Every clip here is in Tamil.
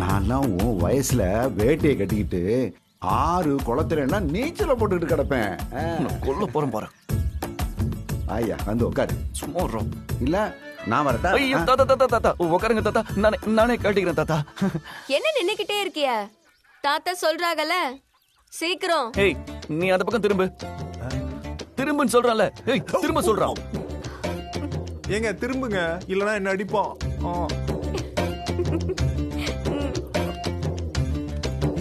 நான்லாம் உன் வயசுல வேட்டையை கட்டிக்கிட்டு ஆறு குளத்துல நீச்சல போட்டுக்கிட்டு கிடப்பேன். கொல்ல போறேன் பாரு. ஐயா வந்து உட்காரு. சும்மா வர்றோம். இல்ல நான் வரட்டா? ஐயோ தாத்தா தாத்தா தாத்தா உட்காருங்க தாத்தா. நானே கட்டிக்கிறேன் தாத்தா. என்ன நின்னுக்கிட்டே இருக்கிய? தாத்தா சொல்றாங்கல்ல, சீக்கிரம். ஏய் நீ அந்த பக்கம் திரும்பு. திரும்புன்னு சொல்றான்ல. ஏய் திரும்ப சொல்றான். ஏங்க திரும்புங்க, இல்லனா என்ன அடிப்பான்.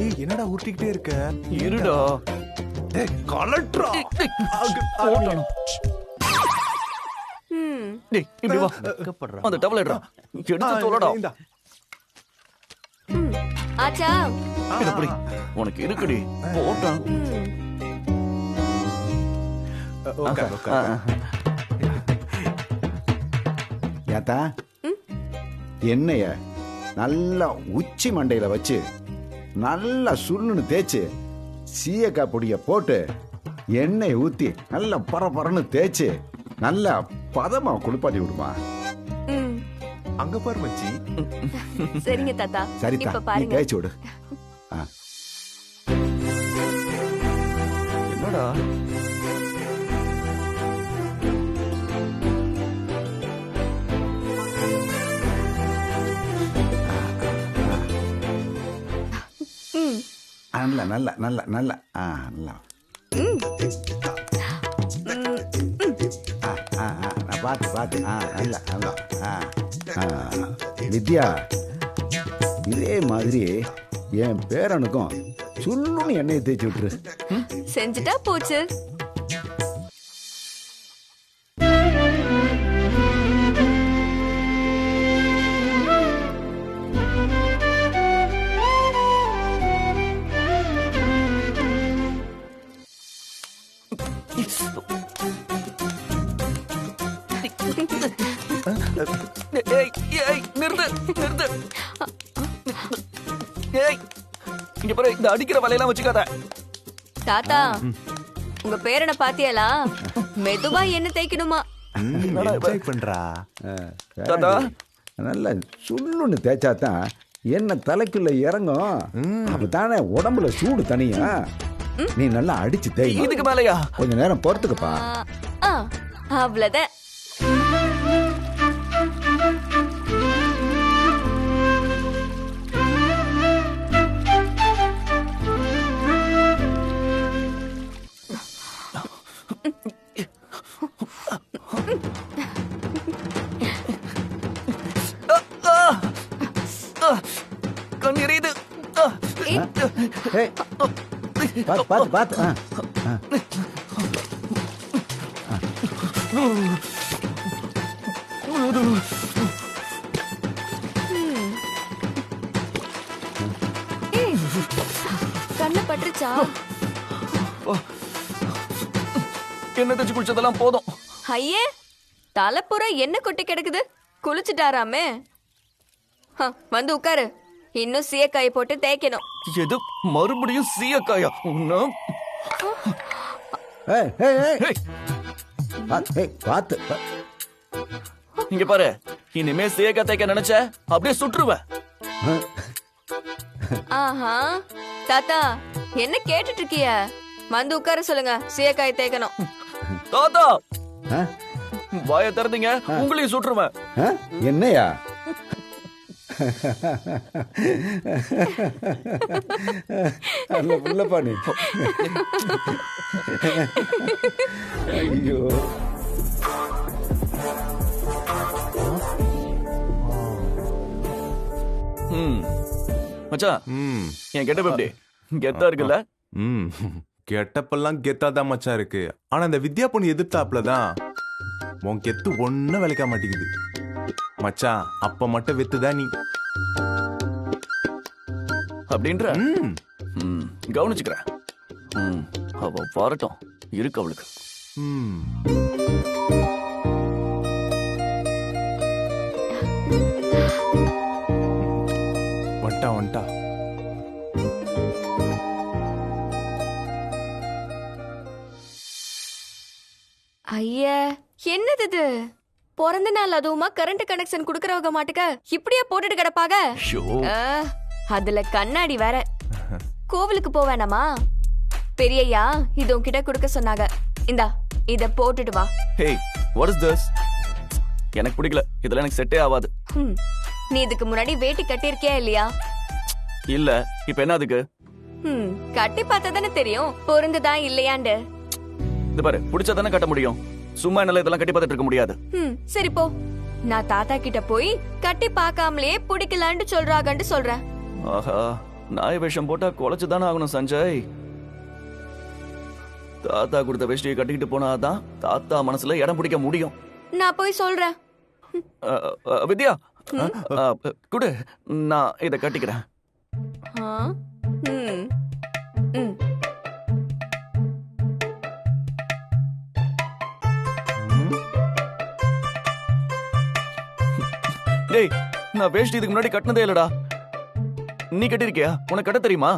ஏய் என்னடா உருட்டிக்கிட்டே இருக்க? இருடா. ஏய் கலட்ரா. டேய் இப்படி வா. அந்த டவல் எடுடா. எடுத்து தோலடா. ஆச்சா இத புடி. உனக்கு இருக்குடி. போட்டான். உட்கார் உட்கார். ஏத்தா எண்ணெய நல்லா உச்சி மண்டையில வச்சு நல்லா சுருன்னு தேய்ச்சு சீயக்காய் பொடிய போட்டு எண்ணெய் ஊத்தி நல்லா பரபரன்னு தேய்ச்சு நல்லா பதமா குளிப்பாட்டி விடுமா. அங்க பாரு மச்சி. சரிங்க தாத்தா. சரிதா இப்ப நீ பாருங்க. தேய்ச்சு விடு. என்னடா நல்ல நல்ல நல்ல நல்ல நல்லா பாத்து பாத்து நல்ல நல்லா வித்யா, இதே மாதிரி என் பேரனுக்கும் சுள்ளுன்னு எண்ணெயை தேய்ச்சி விட்டுரு. செஞ்சுட்டா போச்சு. ஏய் ஏய் நிறுத்து நிறுத்து. ஏய் இங்க பாரு, இந்த அடிக்கிற வலையெல்லாம் வச்சுக்காத. தாத்தா உங்க பேரனை பாத்தியாலா? மெதுவா என்ன தேய்க்கணுமா? என்ஜாய் பண்றா. தாத்தா நல்ல சுள்ளுன்னு தேய்ச்சாதான் என்ன தலைக்குள்ள இறங்கும். அப்பதானே உடம்புல சூடு தனியா. நீ நல்லா அடிச்சு தேய். இதுக்கு மேலையா? கொஞ்ச நேரம் பொறுத்துக்கப்பா. அவ்வளவுதான். கண் எரியுது. பாத்து பாத்து பாத்து. கண்ணு பட்டுருச்சா? என்ன தேய்ச்சி குளிச்சதெல்லாம் போதும். ஐயே, தலைப்புற என்ன கொட்டி கிடக்குது. குளிச்சுட்டாராமே. வந்து உட்காரு. இன்னும் சீயக்காயை போட்டு தேய்க்கணும். எது மறுபடியும் சீயக்காயா? பாத்து இங்க பாரு, இனிமே சீயக்காய் தேய்க்க நினைச்ச அப்படியே சுற்றுவேன். ஆஹா தாத்தா, என்ன கேட்டுட்டு இருக்கிய? வந்து உட்கார சொல்லுங்க. சீயக்காய் தேய்க்கணும். தாத்தா வாய திறந்தீங்க, உங்களையும் சுற்றுவேன். என்னையா? அல்ல புள்ளப்பா நீ. ஐயோ மச்சான், என் கெட்டப் எப்படி? கெத்தா இருக்குல்ல? கெட்டப்பெல்லாம் கெத்தாதான் மச்சான் இருக்கு. ஆனா இந்த வித்யா பொண்ணு எதிர்த்தாப்புலதான் உன் கெத்து ஒன்னும் விளைக்க மாட்டேங்குது மச்சான். அப்ப மட்டும் வெத்துதான் நீ அப்படின்ற. கவனிச்சுக்கிறேன். அவ வரட்டும், இருக்கு அவளுக்கு. வண்டா வண்டா. ஐயா, என்னது இது? பிறந்த நாள் அதுவுமா கரண்ட் கனெக்ஷன் குடுக்கறவங்க மாட்டுக்க இப்படியே போட்டுட்டு கிடப்பாக. அதுல கண்ணாடி வேற. கோவிலுக்கு போவேனாமா? பெரியய்யா இது உன்கிட்ட கொடுக்க சொன்னாங்க. இந்தா இத போட்டுட்டு வா. Hey, what is this? எனக்கு பிடிக்கல, இதெல்லாம் எனக்கு செட்டே ஆகாது. நீ இதுக்கு முன்னாடி வேட்டி கட்டியிருக்கியா இல்லையா? இல்ல, இப்ப என்ன அதுக்கு? கட்டி பார்த்தா தானே தெரியும் பொருந்துதா இல்லையாண்டு. இது பாரு, பிடிச்சா தானே கட்ட முடியும். சும்மா என்னால இதெல்லாம் கட்டி பார்த்துட்டு இருக்க முடியாது. சரி போ. நான் தாத்தா கிட்ட போய் கட்டி பார்க்காமலேயே பிடிக்கலான்னு சொல்றாங்கன்னு சொல்றேன். ஆஹா, நாய் வேஷம் போட்டா குலைச்சுதானே ஆகணும் சஞ்சய். தாத்தா கொடுத்த வேஷ்டியை கட்டிக்கிட்டு போனாதான் தாத்தா மனசுல இடம் பிடிக்க முடியும். நான் போய் சொல்றேன். வித்யா, குடு, நான் இத கட்டிக்கிறேன். டேய், நான் வேஷ்டி இதுக்கு முன்னாடி கட்டினதே இல்லடா. நீ கட்டிருக்கியா? உனக்கு கட்ட தெரியுமா?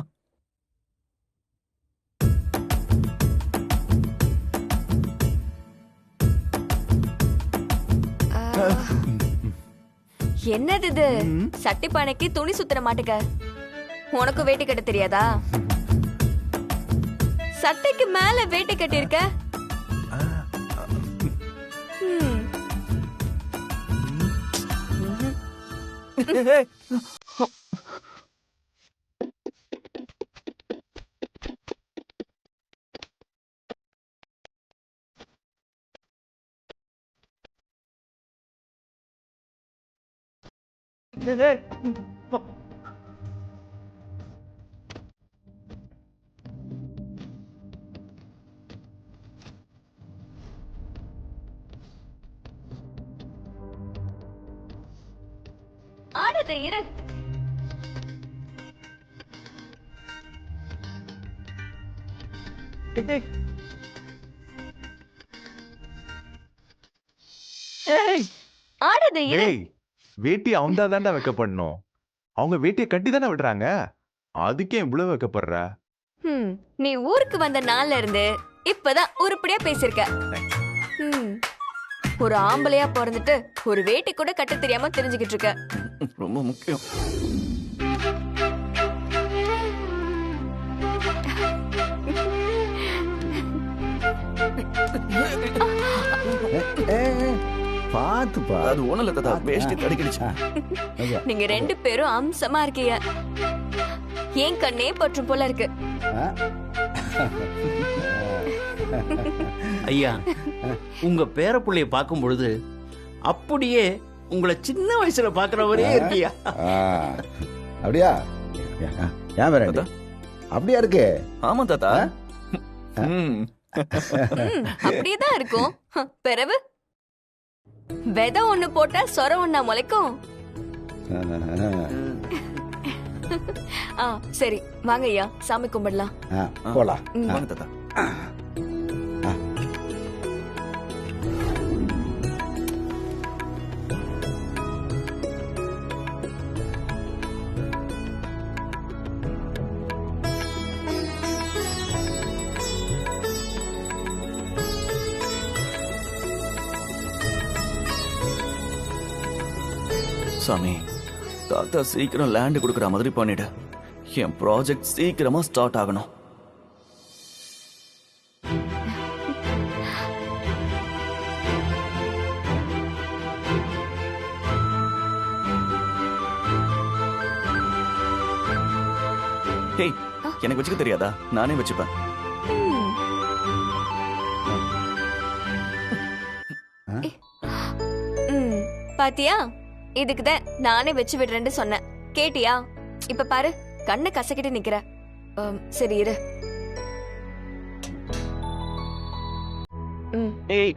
என்னது இது? சட்டி பானைக்கு துணி சுத்துற மாட்டுக்க. உனக்கு வேட்டி கட்ட தெரியாதா? சட்டைக்கு மேல வேட்டி கட்டி இருக்க. ஆடுது இரு. ஆடுது இரு. ஏய், வேட்டி அவன் தான்டா வைக்கப்படணும். அவங்க வேட்டியை கட்டி தானே விடுறாங்க. அதுக்கே இவ்வளவு வைக்கப்படுற? நீ ஊருக்கு வந்த நாள்ல இருந்து இப்பதான் உருப்படியா பேசிருக்க. ஒரு ஆம்பளையா பிறந்துட்டு ஒரு வேட்டி கூட கட்ட தெரியாம தெரிஞ்சுக்கிட்டு இருக்க. ரொம்ப முக்கியம். பாத்துப்பா. அது ஒண்ணுல தாத்தா, வேஷ்டி தடுக்கிடுச்சு. நீங்க ரெண்டு பேரும் அம்சமா இருக்கீங்க. ஏன் கண்ணே பற்றும் போல இருக்கு. ஐயா, உங்க பேரப்புள்ளைய பார்க்கும் பொழுது அப்படியே உங்களை சின்ன வயசுல பாக்குறவரே இருக்கியா? அப்படியா? ஏன் வேற அப்படியா இருக்கு? ஆமா தாத்தா. அப்படியேதான் இருக்கும். பிறகு விதை ஒண்ணு போட்டா சொர ஒண்ணா முளைக்கும். சரி வாங்க ஐயா, சாமி கும்பிடலாம். போலாம். வாங்க தாத்தா. சாமி, தாத்தா சீக்கிரம் லேண்ட் கொடுக்குற மாதிரி பண்ணிடு. என் ப்ராஜெக்ட் சீக்கிரமா ஸ்டார்ட் ஆகணும். ஹேய், எனக்கு வச்சுக்க தெரியாதா? நானே வச்சுப்பேன். பாத்தியா, இதுக்குதான் நானே வச்சு விடுறேன்னு சொன்னேன். கேட்டியா? இப்ப பாரு, கண்ணை கசக்கிட்டு நிக்கிற. சரி இரு. ஏய்,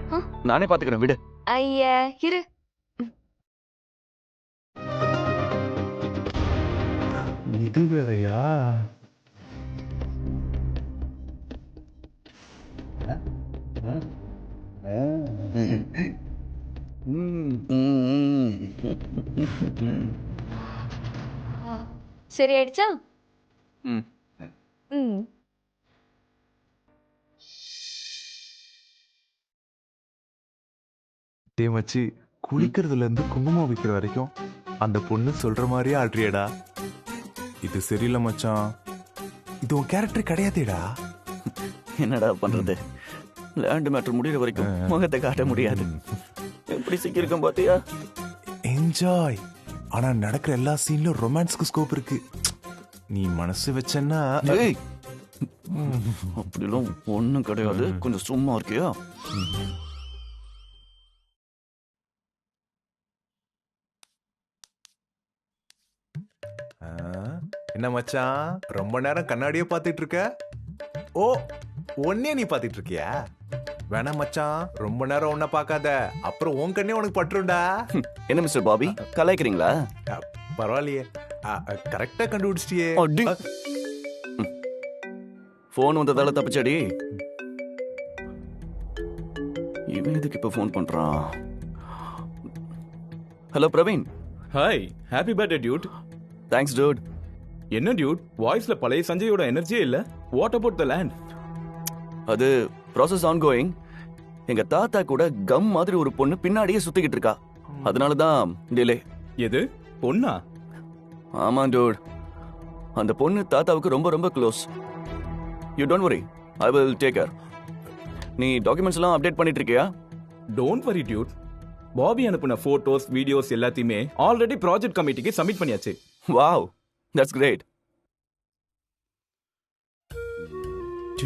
நானே பாத்துக்கிறேன், விடு. ஐயா இரு. இது வேறையா? சரி ஆயிடுச்சா? டே மச்சி, குளிக்கிறதுல இருந்து குங்குமம் வைக்கிற வரைக்கும் அந்த பொண்ணு சொல்ற மாதிரியே ஆடுறியடா. இது சரியில்லை மச்சான். இது உன் கேரக்டர் கிடையாதேடா. என்னடா பண்றது, லேண்ட் மேட்டர் முடிகிற வரைக்கும் முகத்தை காட்ட முடியாது. எப்படி சிக்கியிருக்கோம் பாத்தியா? என்ஜாய். ஆனா நடக்கிற எல்லா சீன்லயும் ரொமான்ஸ்க்கு ஸ்கோப் இருக்கு. நீ மனசு வச்சன்னா ஏய், அப்படிலாம் ஒண்ணும் கிடையாது. கொஞ்சம் சும்மா இருக்கியா? என்ன மச்சான் ரொம்ப நேரம் கண்ணாடியே பாத்துட்டு இருக்க? ஓ, ஒன்னே நீ பாத்துட்டு இருக்கியா? வேணா மச்சான், ரொம்ப நேரம் ஒன்ன பாக்காத, அப்புறம் உன் கண்ணே உனக்கு பட்டுருண்டா. என்ன மிஸ்டர் பாபி, கலாய்க்கிறீங்களா? பரவாயில்லையே, கரெக்டா கண்டுபிடிச்சிட்டியே. போன் வந்ததால தப்பிச்சடி. இவன் எதுக்கு இப்ப போன் பண்றான்? Hello Praveen. Hi, happy birthday Dude. Thanks dude. என்ன டியூட், வாய்ஸ்ல பழைய சஞ்சயோட எனர்ஜியே இல்ல. What about the land? அது ப்ராசஸ் ஆன் கோயிங். எங்க தாத்தா கூட கம் மாதிரி ஒரு பொண்ணு பின்னாடியே சுத்திக்கிட்டு இருக்கா. அதனாலதான் டிலே. எது, பொண்ணா? ஆமா டூட், அந்த பொண்ணு தாத்தாவுக்கு ரொம்ப ரொம்ப close. You don't worry, I will take care. நீ டாக்குமெண்ட்ஸ் எல்லாம் அப்டேட் பண்ணிட்டு இருக்கியா? Don't worry dude. பாபி அனுப்புன போட்டோஸ் வீடியோஸ் எல்லாத்தையுமே ஆல்ரெடி ப்ராஜெக்ட் கமிட்டிக்கு சப்மிட் பண்ணியாச்சு. Wow, that's great.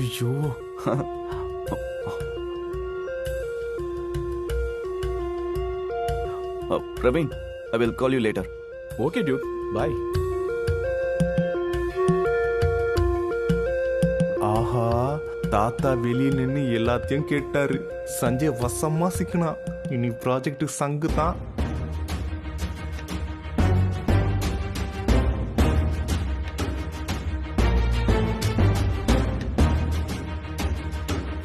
ஐயோ, Praveen, I will call you later. Okay dude, bye. ஆஹா, தாத்தா வெளியே நின்னு எல்லாத்தையும் கேட்டாரு. சஞ்சய் வசமா சிக்கனா. இனி ப்ராஜெக்ட் சங்கு தான்.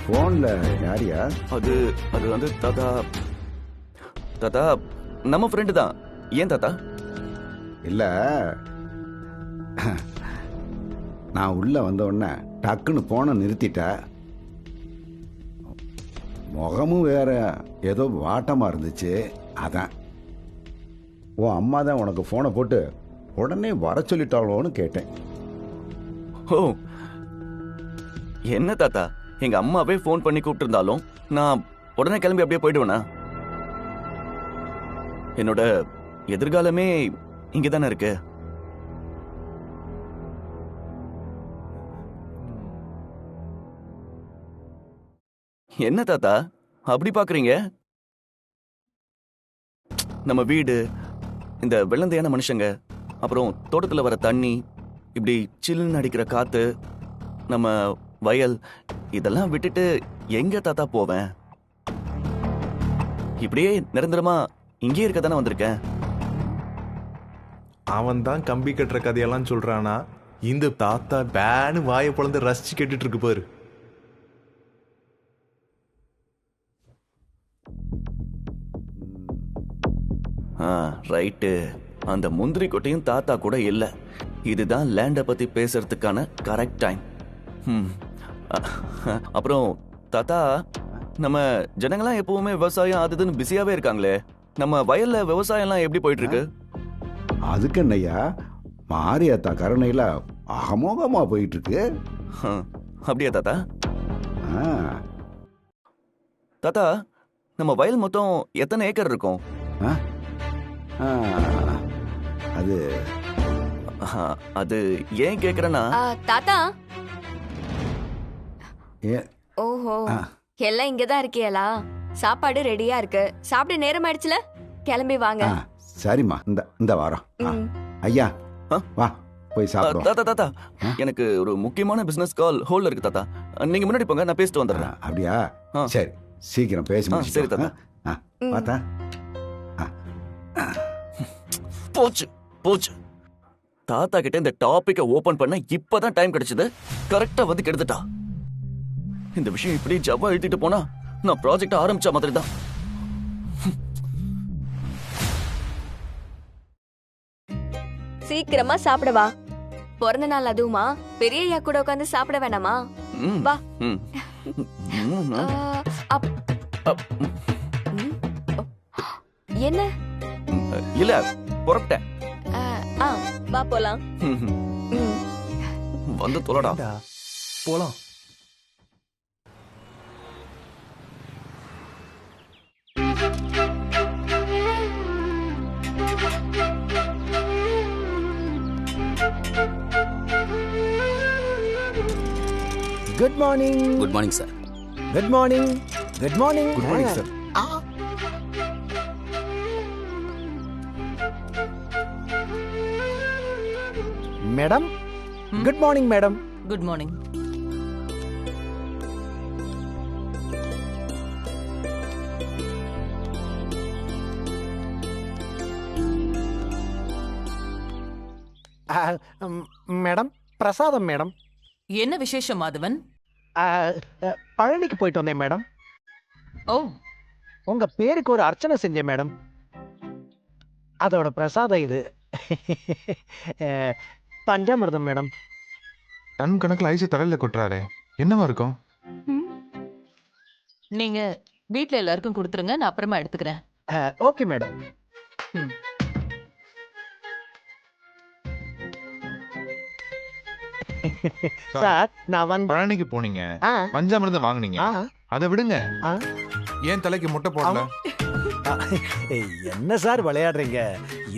போன்ல யாரியா? அது அது வந்து தாத்தா, தாத்தா நம்ம ஃப்ரெண்டு தான். ஏன் தாத்தா? இல்ல, நான் உள்ள வந்த உடனே டக்குன்னு போனை நிறுத்திட்ட. முகமும் வேற ஏதோ வாட்டமா இருந்துச்சு. அதான் உன் அம்மா தான் உனக்கு போனை போட்டு உடனே வர சொல்லிட்டாளோன்னு கேட்டேன். ஓ, என்ன தாத்தா, எங்க அம்மாவே ஃபோன் பண்ணி கூப்பிட்டு இருந்தாலும் நான் உடனே கிளம்பி அப்படியே போயிடுவேனா? என்னோட எதிர்காலமே இங்க தானே இருக்கு. என்ன தாத்தா அப்படி பாக்குறீங்க? நம்ம வீடு, இந்த வெள்ளந்தையான மனுஷங்க, அப்புறம் தோட்டத்துல வர தண்ணி, இப்படி சில்லுன்னு அடிக்கிற காத்து, நம்ம வயல், இதெல்லாம் விட்டுட்டு எங்க தாத்தா போவேன்? இப்படியே நிரந்தரமா இங்கே இருக்க தானே வந்திருக்கேன். அவன் தான் கம்பி கட்டுற கதையெல்லாம் சொல்றானா? இந்த தாத்தா பேனு வாயை பொழந்து ரசிச்சு கேட்டுட்டு இருக்கு பாரு. ரைட்டு. அந்த முந்திரி கொட்டையும் தாத்தா கூட இல்ல. இதுதான் லேண்ட பத்தி பேசுறதுக்கான கரெக்ட் டைம். அப்புறம் தாத்தா, நம்ம ஜனங்களாம் எப்பவுமே விவசாயம் அதுன்னு பிஸியாவே இருக்காங்களே, நம்ம வயல்ல விவசாயம் எல்லாம் எப்படி போயிட்டு இருக்கு? அதுக்கு என்னையா, மாரியாத்தா கருணையில அமோகமா போயிட்டு இருக்கு. அப்படியா தாத்தா? ஆ, தாத்தா, நம்ம வயல் மொத்தம் எத்தனை ஏக்கர் இருக்கும்? ஆ, ஆ, அது அது ஏன் கேக்குறேன்னா, தாத்தா. ஏ, ஓஹோ, எல்லாம் இங்கதான் இருக்கியலா? சாப்பாடு ரெடியா இருக்கு. சாப்பிட நேரம் ஆயிடுச்சுல, கிளம்பி வாங்க. ஆ, சரிம்மா, இந்த வாரம். ஐயா, வா போய் சாப்பிடுவோம். தாத்தா தாத்தா, எனக்கு ஒரு முக்கியமான பிசினஸ் கால் ஹோல்ல இருக்கு தாத்தா. நீங்க முன்னாடி போங்க, நான் பேசிட்டு வந்துடுறேன். அப்படியா? சரி, சீக்கிரம் பேசி சரி முடிச்சிட்டு தாத்தா. பார்த்தா போச்சு போச்சு. தாத்தா கிட்ட இந்த டாபிக்க ஓபன் பண்ண இப்பதான் டைம் கிடைச்சது. கரெக்டா வந்து கெடுத்துட்டா. இந்த விஷயம் இப்படி ஜவ்வா எழுதிட்டு போனா நான் ப்ராஜெக்ட் ஆரம்பிச்ச மாதிரி தான். சீக்கிரமா சாப்பிடவா. பிறந்த நாள் அதுவுமா? பெரிய ஐயா கூட உட்காந்து சாப்பிட வேணாமா? வா. என்ன? இல்ல, புறப்பட்டேன். வா போலாம். வந்து தொலைடா. போலாம். Good morning. Good morning sir. Good morning. Good morning. Good morning sir. Madam good morning madam. Good morning. Madam பிரசாதம் மேடம். என்ன விசேஷம் மாதவன்? பழனிக்கு போயிட்டு வந்தேன் மேடம். ஓ, உங்க பேருக்கு ஒரு அர்ச்சனை செஞ்சேன் மேடம். அதோட பிரசாதம் இது. பஞ்சாமிர்தம் மேடம். டன் கணக்குல ஐஸ் தலையில கொட்டுறாரே, என்னவா இருக்கும்? நீங்க வீட்ல எல்லாருக்கும் கொடுத்துருங்க, நான் அப்புறமா எடுத்துக்கிறேன். Okay madam. சார் நான் வந்து பழனிக்கு போனீங்க, ஆ, பஞ்சாமிர்தம் வாங்குனீங்க, ஆ, அதை விடுங்க. ஆ. ஏன் தலைக்கு முட்டை போடல? என்ன சார் விளையாடுறீங்க?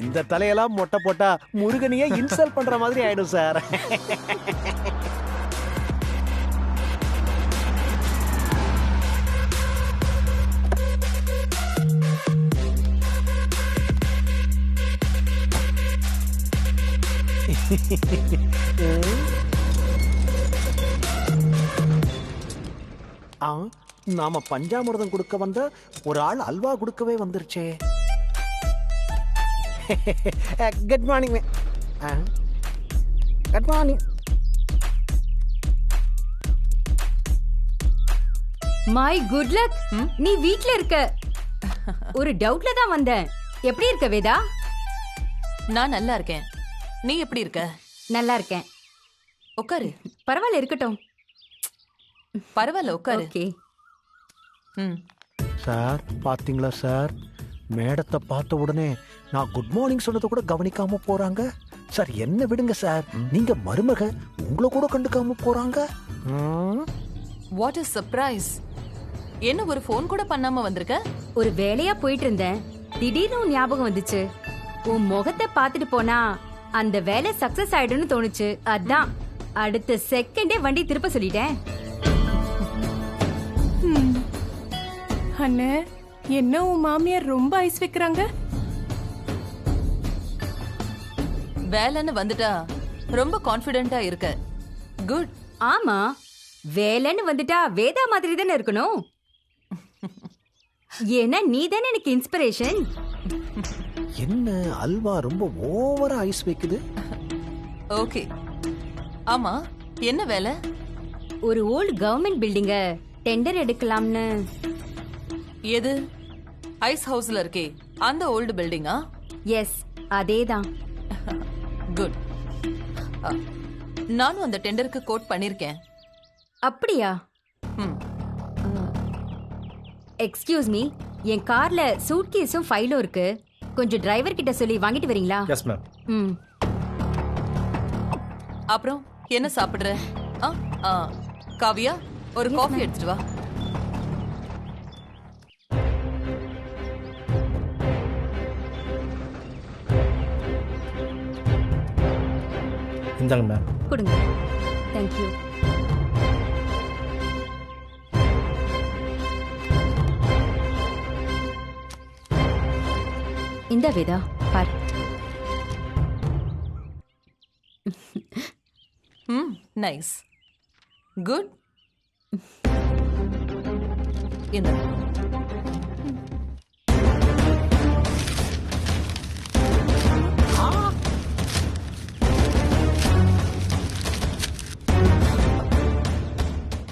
இந்த தலையெல்லாம் மொட்டை போட்டா முருகனையே இன்சல்ட் பண்ற மாதிரி ஆயிடும் சார். நாம பஞ்சாமிர்தம் கொடுக்க வந்த ஒரு ஆள் அல்வா கொடுக்கவே வந்துருச்சே. Good morning. Good morning. My good luck. நீ வீட்ல இருக்க. ஒரு டவுட்ல தான் வந்தேன். எப்படி இருக்க வேதா? நான் நல்லா இருக்கேன். நீ எப்படி இருக்க? நல்லா இருக்கேன். உட்காரு. பரவாயில்ல, இருக்கட்டும். பரவாயில்ல, உட்காரு. ஓகே. சார் பாத்தீங்களா சார், மேடத்தை பார்த்த உடனே நான் குட் மார்னிங் சொன்னதை கூட கவனிக்காம போறாங்க. சார் என்ன விடுங்க சார், நீங்க மருமக, உங்களை கூட கண்டுக்காம போறாங்க. What is surprise? என்ன ஒரு ஃபோன் கூட பண்ணாம வந்திருக்க? ஒரு வேலையா போயிட்டு இருந்தேன், திடீர்னு உன் ஞாபகம் வந்துச்சு. உன் முகத்தை பார்த்துட்டு போனா அந்த வேலை சக்சஸ் ஆயிடும்னு தோணுச்சு. அதான் அடுத்த செகண்டே வண்டி திருப்ப சொல்லிட்டேன். அண்ணே, என்ன உன் மாமியார் ரொம்ப ஐஸ் வைக்கிறாங்க? வேலைன்னு வந்துட்டா ரொம்ப கான்ஃபிடென்ட்டா இருக்க. குட். ஆமா, வேலைன்னு வந்துட்டா வேதா மாதிரி தானே இருக்கணும். ஏன்னா நீ தானே எனக்கு இன்ஸ்பிரேஷன். என்ன அல்வா ரொம்ப ஓவரா ஐஸ் வைக்குது. ஓகே. ஆமா, என்ன வேலை? ஒரு ஓல்ட் கவர்மெண்ட் பில்டிங்க டெண்டர் எடுக்கலாம்னு. எது? ஐஸ் ஹவுஸ்ல இருக்கே அந்த ஓல்டு பில்டிங்கா? எஸ், அதேதான். குட். நானும் அந்த டெண்டருக்கு கோட் பண்ணிருக்கேன். அப்படியா? எக்ஸ்கியூஸ் மீ, என் கார்ல சூட்கேஸும் ஃபைலும் இருக்கு. கொஞ்சம் டிரைவர் கிட்ட சொல்லி வாங்கிட்டு வரீங்களா? Yes ma'am. அப்புறம் என்ன சாப்பிடுற? காவியா, ஒரு காஃபி எடுத்துட்டு வா. இந்தாங்க மேம். கொடுங்க. தேங்க்யூ. இந்த வேதா பார். நைஸ். குட். இந்த